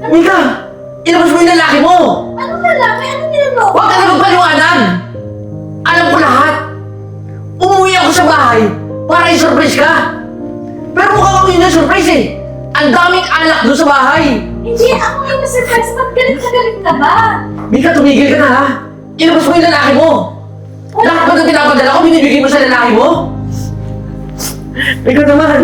Mika! Ilabas mo yung lalaki mo! Anong lalaki? Anong ginagawa ko? Huwag ka na magpaliwanag! Alam ko lahat! Umuwi ako sa bahay para i-surprise ka! Pero mukhang ako yung na-surprise eh! Ang daming alak doon sa bahay! Hindi, ako yung na-surprise. Ba't galit na galit ka ba? Mika, tumigil ka na ha! Ilabas mo yung lalaki mo! Lahat ba ng pinapadala ko, binibigay mo sa lalaki mo? Ikaw naman!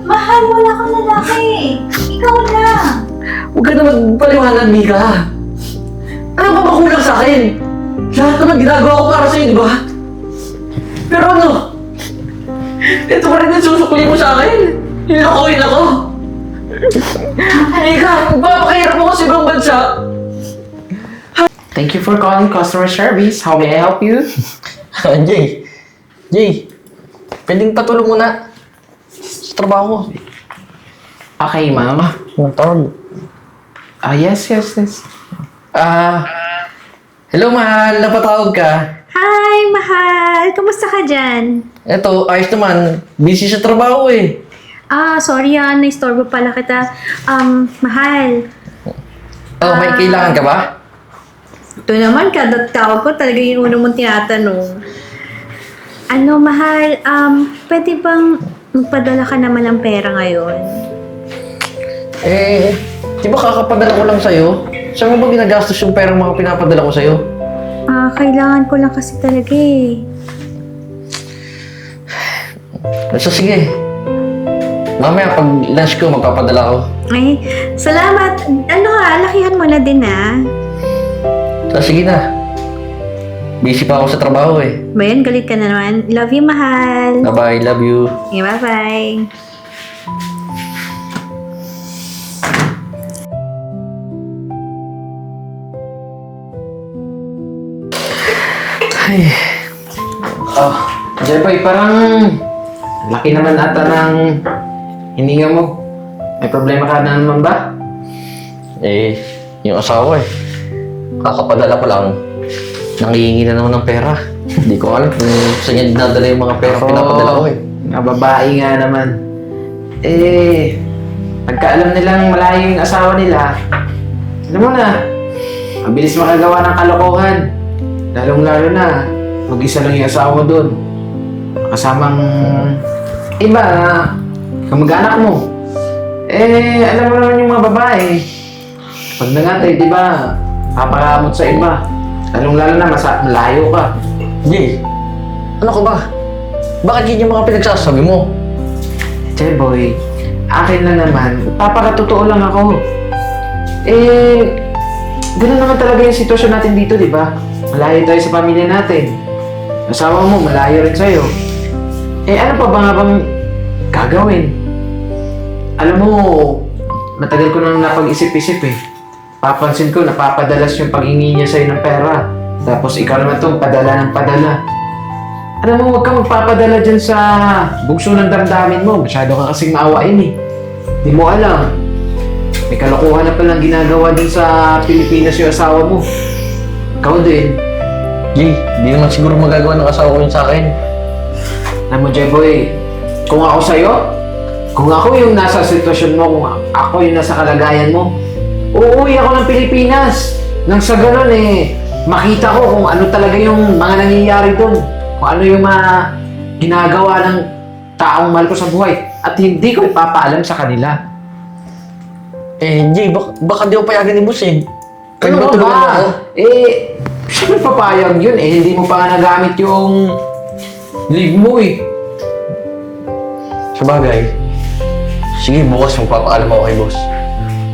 Mahal, wala kang lalaki. Ikaw lang. Huwag ka na magpaliwanag, Mika! Ano pa ba kulang sa akin? Lahat naman ginagawa ko para sa'yo, di ba? Pero ano? Ito pa rin ang susukli mo sa akin! Nilakoyin ako! Mika, magpapakahirap mo kasi ibang bansa! Thank you for calling customer service. How may I help you? Jay, pwedeng patulong muna sa trabaho ko. Okay, ma'am. Yung tawag. Yes. Hello, mahal. Napatawag ka. Hi, mahal. Kamusta ka dyan? Eto, ayos naman. Busy sa trabaho eh. Sorry na-istorbo pala kita. Mahal. May kailangan ka ba? Ito naman, kada tawag ko talaga yung unang mong tinatanong. Ano, mahal, pwede bang magpadala ka naman ng pera ngayon? Di ba kakapadala ko lang sa'yo? Saan mo ba ginagastos yung perang mga pinapadala ko sa'yo? Kailangan ko lang kasi talaga eh. So, sige. Mamaya, pag lunch ko, magpapadala ko. Ay, salamat. Lakihan mo na din So, sige na. Busy pa ako sa trabaho eh. Bayan, galit ka na naman. Love you, mahal. Bye-bye, love you. Okay, bye-bye. Ay. Jeboy, parang laki naman ata ng hininga mo. May problema ka na naman ba? Yung asawa eh. Kakapadala ko lang. Nangihingi na naman ng pera. Hindi ko alam kung saan niya dinadala yung mga pera pinapadala ko eh. Nga babae nga naman. Pagka alam nilang malayo yung asawa nila, alam mo na, mabilis makagawa ng kalokohan. Lalong-lalo na, mag-isa lang yung asawa doon. Kasamang iba na kamag-anak mo. Alam mo naman yung mga babae. Pag nangatay, di ba, papakamot sa iba. Lalong-lalo na, malayo ka. Jay, ano ka ba? Bakit yun yung mga pinagsasabi mo? Boy, akin na naman, papakatotoo lang ako. Ganun naman talaga yung sitwasyon natin dito, di ba? Malayo tayo sa pamilya natin. Asawa mo, malayo rin sa'yo. Ano pa ba nga bang gagawin? Alam mo, matagal ko nang napag-isip-isip eh. Papansin ko, napapadalas yung paghingi niya sa'yo ng pera. Tapos ikaw naman itong padala ng padala. Alam mo, huwag kang magpapadala dyan sa bugso ng damdamin mo. Masyado ka kasing maawain eh. Di mo alam. May kalokohan na palang ginagawa dun sa Pilipinas yung asawa mo. Ikaw din. Jay, di naman siguro magagawa ng asawa ko yun sa akin. Alam mo, Jeboy, kung ako sa'yo, kung ako yung nasa sitwasyon mo, kung ako yung nasa kalagayan mo, uuwi ako ng Pilipinas. Nang sa ganun makita ko kung ano talaga yung mga nangyayari doon. Kung ano yung mga ginagawa ng taong mahal ko sa buhay. At hindi ko ipapaalam sa kanila. Jay, baka di ako payagan ni boss eh. Pwede Ano ba tulungan mo ako? Siyempre papayag yun hindi mo pa nga nagamit yung leave mo Sabagay. Sige, bukas magpapaalam ako kay boss.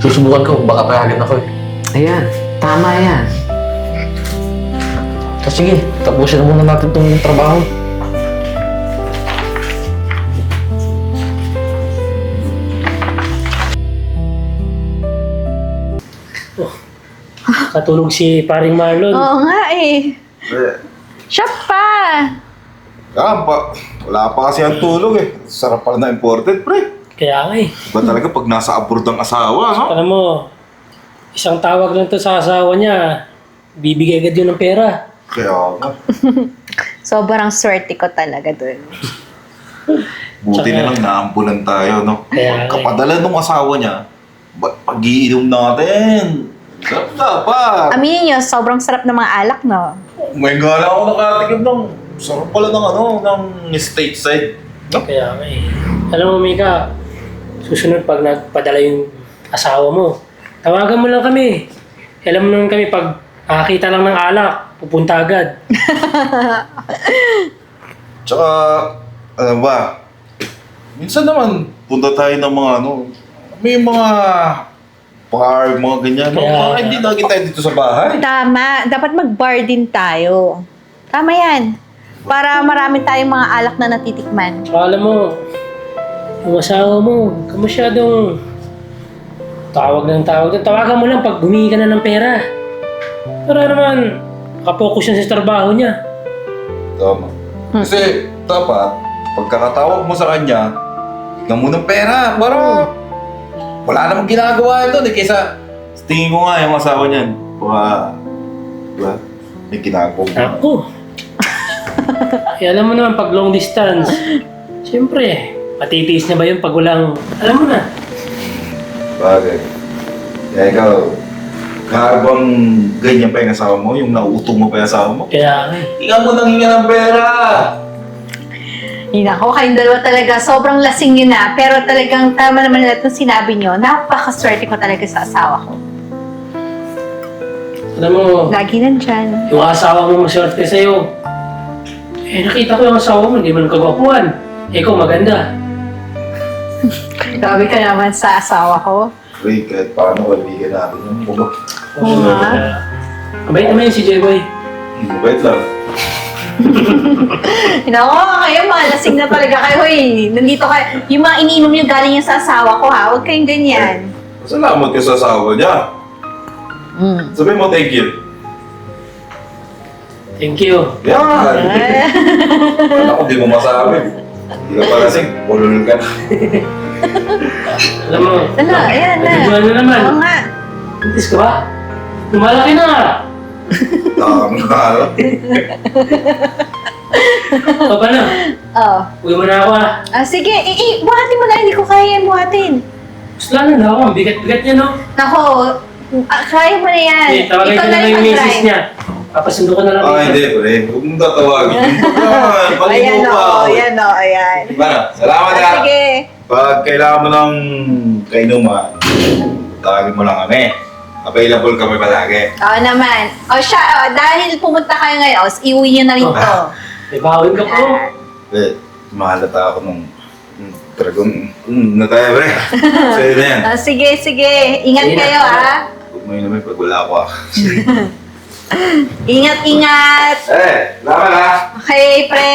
Susubukan ko, baka payagan ako eh. Ayan, tama yan. So sige, tapusin na muna natin itong trabaho. Katulog si paring Marlon. Oo nga eh. Siya pa. Wala pa kasi ang tulog eh. Sarap pala na imported, pre. Kaya nga eh. Iba talaga pag nasa abroad ang asawa, no? Alam mo, isang tawag lang to sa asawa niya, bibigay agad yun ng pera. Kaya nga. Sobrang swerte ko talaga dun. Buti na lang naambulan tayo, no? Kaya nga eh. Kapadala nung asawa niya, pag-iinom natin. Sarap dapat. Aminin nyo, sobrang sarap ng mga alak, no? May gala ako nakatikim ng sarap pala ng ng stateside. No? Kaya nga eh. Alam mo, Mika, susunod pag nagpadala yung asawa mo, tawagan mo lang kami. Alam mo naman kami, pag nakakita lang ng alak, pupunta agad. Tsaka, ano ba, minsan naman punta tayo ng mga may mga bar, mga ganyan. No? Kaya- Bakit hindi lagi tayo dito sa bahay? Tama. Dapat mag-bar din tayo. Tama yan. Para marami tayong mga alak na natitikman. Tsaka alam mo, yung asawa mo, ka masyadong tawag ng tawag. Tawagan mo lang pag humingi ka na ng pera. Para naman, nakapokus yan sa trabaho niya. Tama. Kasi, dapat, pagkakatawag mo sa kanya, tignan mo ng pera, para wala namang ginagawa yun doon eh. Kaysa, tingin ko nga yung asawa niyan, diba? May ginagawa. Ako. Alam mo naman, pag long distance, siyempre, matitiis na ba yun pag walang, alam mo na. Bagay. Kaya ikaw, habang ganyan pa yung asawa mo, yung nauutong mo pa yung asawa mo, Kaya nga eh. tingnan mo nang hinga ng pera! Ako, kayong dalawa talaga, sobrang lasing yun na. Pero talagang tama naman lahat ng sinabi nyo. Napakaswerte ko talaga sa asawa ko. Alam mo, Lagi nandyan. yung asawa mo maswerte sa'yo. Eh, nakita ko yung asawa mo, hindi man kagwapuan. Eh, ikaw maganda. Grabe ka naman sa asawa ko. Uy, kahit paano kaibigan natin yung bubak. Oo nga. Mabait naman yun si J-Boy. Mabait lang. Nako, kayo mga lasing na talaga kayo eh. Nandito kayo. Yung mga iniinom nyo galing yung sa asawa ko ha. Huwag kayong ganyan. Salamat ka sa asawa niya. Sabihin mo thank you. Thank you. Yan! Alam ko, di mo masabi. Hindi ka pa lasing, ulul ka na. Alam mo, Ano, ayan na. natiguan na naman. Oo nga. Buntis ka ba? Lumalaki na nga. Tama. O, paano? Oh. Uwi mo na ako ah. Sige, buhatin mo na. Hindi ko kaya buhatin. Mas lalo na ako. Ang bigat-bigat niya, no? Nako, kaya mo na yan. Eh, tawagin ko na lang yung misis niya. Papasundo ko na lang. Ah, hindi, pre. Huwag mong tatawagin. Paligo Ayan pa. o, ayan o, ayan. Diba na? Salamat ha. Sige. Pag kailangan mo ng kainuman, tawagin mo lang kami. Available kami palagi. Oo naman. Siya, dahil pumunta kayo ngayon, iuwi niyo na rin to. May bawin ka po. Eh, mahalata ako nung dragon. Na tayo, pre. Sa'yo na yan. Sige, sige. Ingat Ingat kayo, ka. ha? Huwag mo yun naman pag wala ako. Ingat, ingat. Salamat ha. Okay, pre.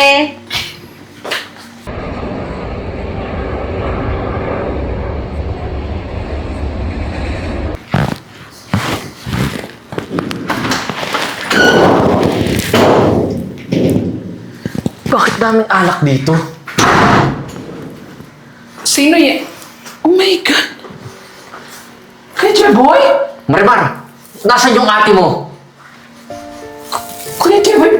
Bakit daming alak dito? Sino yan? Oh my God! Kuya Boy? Marimar, nasan yung ate mo? Kuya Jeboy,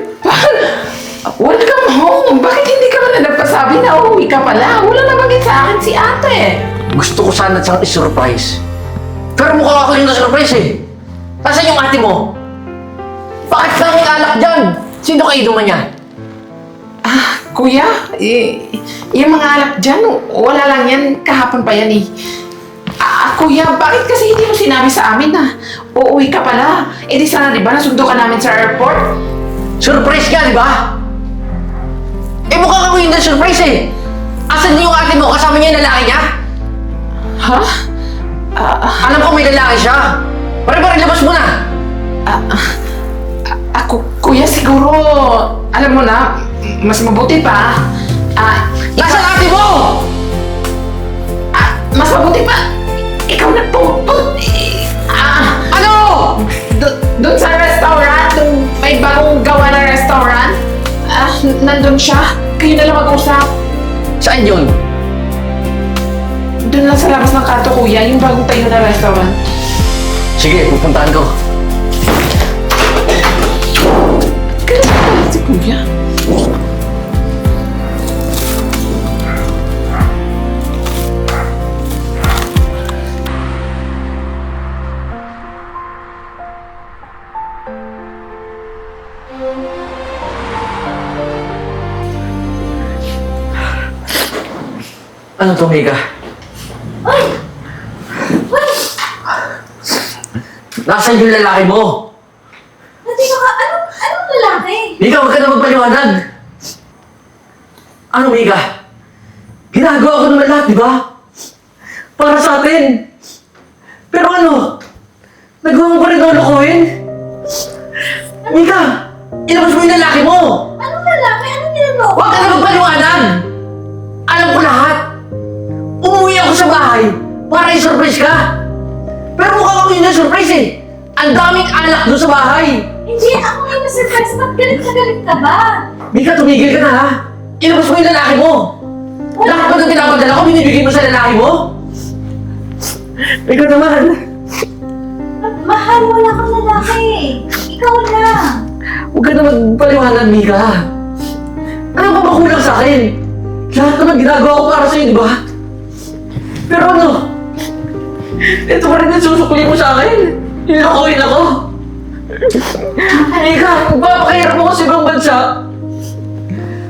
welcome home. Bakit hindi ka na nagpasabi na uuwi ka pala? Wala namang sa akin si ate. Gusto ko sana siyang isurprise. Pero mukha ako yung na-surprise eh. Nasaan yung ate mo? Bakit daming alak dyan? Sino kayo duman niya? Kuya, yung mga alak dyan, wala lang yan. Kahapon pa yan eh. Kuya, bakit kasi hindi mo sinabi sa amin na uuwi ka pala? Eh di sana diba nasundo ka namin sa airport? Surprise ka, di ba? Eh mukha ako yung na-surprise eh. Asan yung ate mo? Kasama niya yung lalaki niya? Ha? Alam ko may lalaki siya. Marimar, ilabas mo na! Kuya, siguro, alam mo na, mas mabuti pa. Nasaan ate mo? Mas mabuti pa. Ikaw nagpuput. Ano? Doon sa restaurant, doon may bagong gawa na restaurant. Nandun siya. Kayo na lang mag-usap. Saan yun? Doon lang sa labas ng kanto, kuya. Yung bagong tayo na restaurant. Sige, pupuntahan ko. Kailan si kuya? Ano to, Mika? Uy! Uy! Nasaan yung lalaki mo? Nandito ka, anong lalaki? Mika, huwag ka na magpaliwanag! Ano, Mika? Ginagawa ko naman lahat, di ba? Para sa atin! Pero ano? Nagawa mo pa rin ako lokohin? Mika! Ilabas mo yung lalaki mo! Anong lalaki? Anong ginagawa? Huwag ka na magpaliwanag! Alam ko lahat! Umuwi ako sa bahay para i-surprise ka! Pero mukhang ako yung na-surprise eh! Ang daming alak doon sa bahay! Hindi, ako yung na-surprise. Ba't galit ka ba? Mika, tumigil ka na ha! Ilabas mo yung lalaki mo! Lahat ba ng pinapadala ko, binibigay mo sa lalaki mo? Mika naman! Mahal, wala kang lalaki. Ikaw lang. Huwag ka na magpaliwanag, Mika! Ano ba makulang sa akin? Lahat naman ginagawa ko para sa'yo, di ba? Pero ano? Ito pa rin ang susukli mo sa akin! Nilakohin ako! Mika, magpapakahirap ako sa ibang bansa!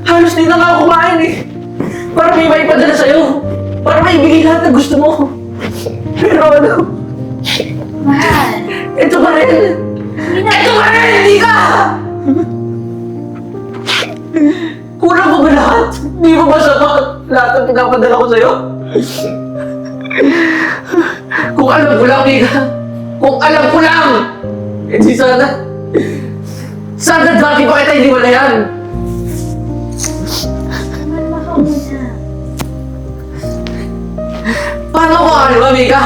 Halos di na nga ako kumain eh! Para may maipadala sa'yo! Para maibigay lahat ng gusto mo! Pero ano? Mahal. Ito pa rin! Ito pa rin! Mika! Kulang mo ba lahat? Di mo ba sapat lahat ng pinapadala ko sa'yo? Kung alam ko lang, Mika! Kung alam ko lang! Eh di sana... Sana dati pa kita hindi wala yan! Mahal, mahal mo na. Paano ko ano ba, Mika?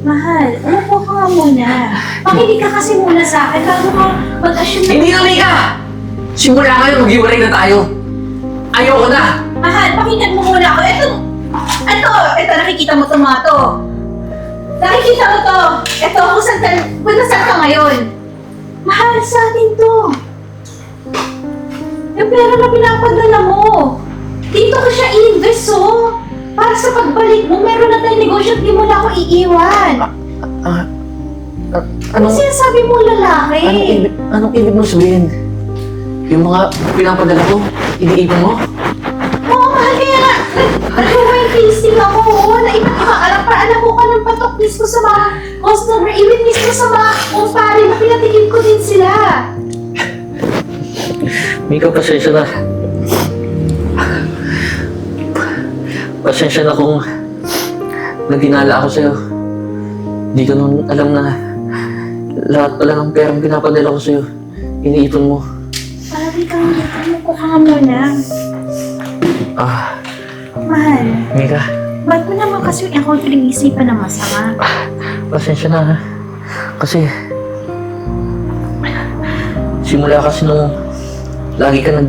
Mahal, umupo ka nga muna. Pakinig ka kasi muna sa akin bago ka mag-assume na... Hindi na, Mika! Simula ngayon, mag-iwalay na tayo! Ayoko na! Mahal, pakinggan mo muna ako. Ito, nakikita mo itong mga to. Nakikita mo to. Ito, kung saan ka ngayon. Mahal, sa atin to. Yung pera na pinapadala mo. Dito ko siya i-invest, oh. Para sa pagbalik mo, meron na tayong negosyo at di mo na ako iiwan. Ano sinasabi mo, lalaki? Anong ibig mo sabihin? Yung mga pinapadala ko, iniipon mo? Oo, mahal, kaya nga. Nag-wine tasting ako, oo, na iba't ibang alam para alam ko ka ng patok mismo sa mga customer, even mismo sa mga kumpare na pinatikim ko din sila. Mika, pasensya na. Pasensya na kung nagdinala ako sa'yo. Hindi ko nun alam na lahat pala ng perang pinapadala ko sa'yo, iniipon mo. Pari ka nga, tumuko ka nga muna. Mahal, Mika, ba't mo naman kasi ako pinag-isipan na masama? pasensya na ha. Kasi, simula kasi nung lagi ka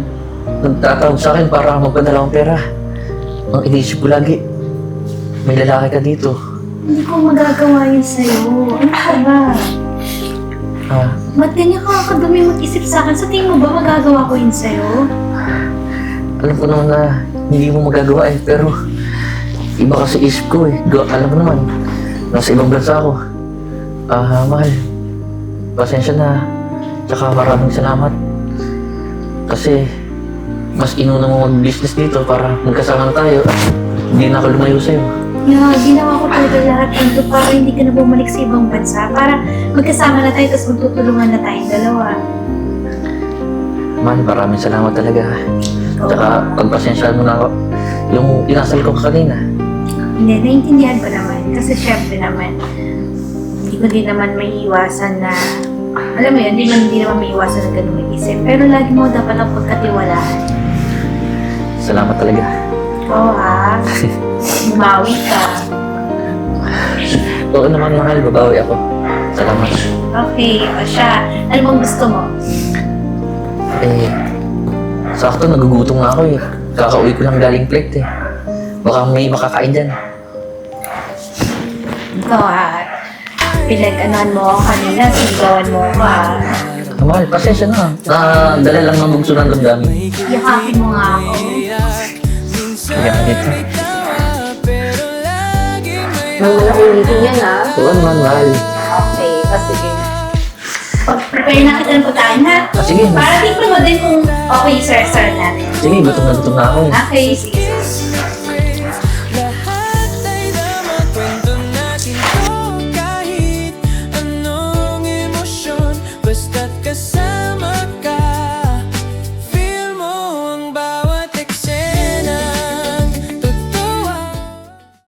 nagtatawag sa akin para magpadala akong pera. Ang inisip ko lagi, may lalaki ka dito. Hindi ko magagawa yun sa'yo. Ano ka ba? Ba't ganyan ka kadumi mag-isip sa akin? Sa tingin mo ba magagawa ko yun sa'yo? Alam ko naman na hindi mo magagawa eh, pero iba kasi isip ko eh. Alam mo naman, nasa ibang bansa ako. Mahal, pasensya na. Tsaka maraming salamat. Kasi mas inuna mo mag-business dito para magkasama na tayo at hindi na ako lumayo sa'yo. Yeah, ginawa ko talaga lahat nito para hindi ka na bumalik sa ibang bansa. Para magkasama na tayo tapos magtutulungan na tayong dalawa. Man, maraming salamat talaga. Tsaka pagpasensyaan mo na ako yung inasal ko kanina. Hindi, naiintindihan ko naman. Kasi syempre naman, hindi ko din naman maiiwasan na, alam mo yun, hindi naman maiiwasan na ganun mag-isip. Pero lagi mo dapat ang pagkatiwalaan. Salamat talaga. Oo ha. Bumawi ka. Oo naman, mahal, babawi ako. Salamat. Okay, o siya. Ano bang gusto mo? Sakto, nagugutom nga ako eh. Kakauwi ko lang galing plate eh. Baka may makakain dyan. Ikaw ha. Pinag-anuhan mo ako kanina, sigawan mo ako ha. Mahal, pasensya na. Dala lang ng bugso ng damdamin. Yakapin mo nga ako. Kaya dito. Ulitin yan ha. Oo naman, mahal. Okay, sige. Pag-prepare na kita ng pagkain ha. Sige. Para tingnan mo din kung okay Okay, sir, natin. Sige, gutom na ako. Okay, sige, sir.